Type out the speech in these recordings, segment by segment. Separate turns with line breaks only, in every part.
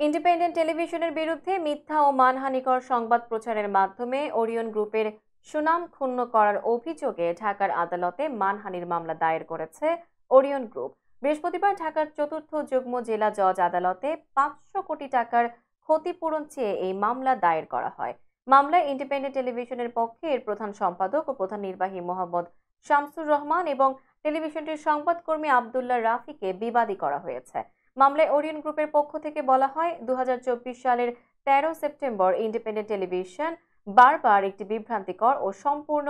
Independent টেলিভিশনের বিরুদ্ধে মিথ্যা ও মানহানিকর সংবাদ প্রচারের মাধ্যমে ওরিয়ন গ্রুপের সুনাম ক্ষুণ্ণ করার অভিযোগে ঢাকার আদালতে মানহানির মামলা দায়ের করেছে ওরিয়ন গ্রুপ। বৃহস্পতিবার ঢাকার চতুর্থ যুগ্ম জেলা জজ আদালতে 500 কোটি টাকার ক্ষতিপূরণ চেয়ে এই মামলা দায়ের করা হয়। মামলায় ইন্ডিপেন্ডেন্ট টেলিভিশনের পক্ষে এর প্রধান সম্পাদক ও প্রধান নির্বাহী মোহাম্মদ শামসুর রহমান এবং টেলিভিশনটির সংবাদকর্মী আব্দুল্লাহ রাফিকে বিবাদী করা হয়েছে। মামলায় ওরিয়ন গ্রুপের পক্ষ থেকে বলা হয়, 2024 সালের 13 সেপ্টেম্বর ইন্ডিপেন্ডেন্ট টেলিভিশন বারবার একটি বিভ্রান্তিকর ও সম্পূর্ণ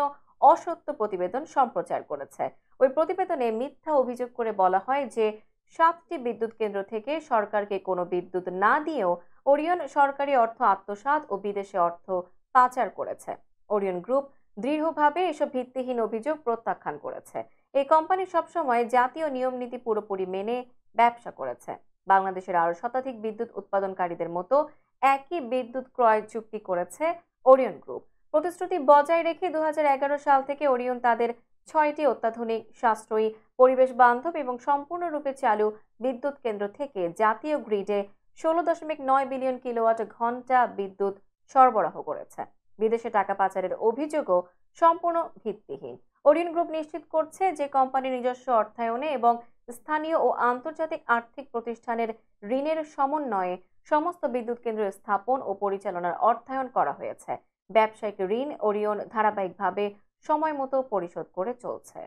অসত্য প্রতিবেদন সম্প্রচার করেছে। ওই প্রতিবেদনে মিথ্যা অভিযোগ করে বলা হয় যে 7টি বিদ্যুৎ কেন্দ্র থেকে সরকারকে কোনো বিদ্যুৎ না দিয়েও ওরিয়ন সরকারি অর্থ আত্মসাৎ ও বিদেশে অর্থ পাচার করেছে। ওরিয়ন গ্রুপ দৃঢ়ভাবে এসব ভিত্তিহীন অভিযোগ প্রত্যাখ্যান করেছে। এই কোম্পানি সবসময় জাতীয় নিয়ম নীতি পুরোপুরি মেনে ব্যবসা করেছে। বাংলাদেশের আরো শতাধিক বিদ্যুৎ উৎপাদনকারীদের মতো একই বিদ্যুৎ ক্রয় চুক্তি করেছে ওরিয়ন গ্রুপ। প্রতিশ্রুতি বজায় রেখে 2011 সাল থেকে ওরিয়ন তাদের 6টি অত্যাধুনিক, সাশ্রয়ী, পরিবেশ বান্ধব এবং সম্পূর্ণরূপে চালু বিদ্যুৎ কেন্দ্র থেকে জাতীয় গ্রিডে 16.9 বিলিয়ন কিলোওয়াট ঘন্টা বিদ্যুৎ সরবরাহ করেছে। বিদেশে টাকা পাচারের অভিযোগও সম্পূর্ণ ভিত্তিহীন। ওরিয়ন গ্রুপ নিশ্চিত করছে যে কোম্পানির নিজস্ব অর্থায়নে এবং স্থানীয় ও আন্তর্জাতিক আর্থিক প্রতিষ্ঠানের ঋণের সমন্বয়ে সমস্ত বিদ্যুৎ কেন্দ্র স্থাপন ও পরিচালনার অর্থায়ন করা হয়েছে। ব্যবসায়িক ঋণ ওরিয়ন ধারাবাহিকভাবে সময়মতো পরিশোধ করে চলছে।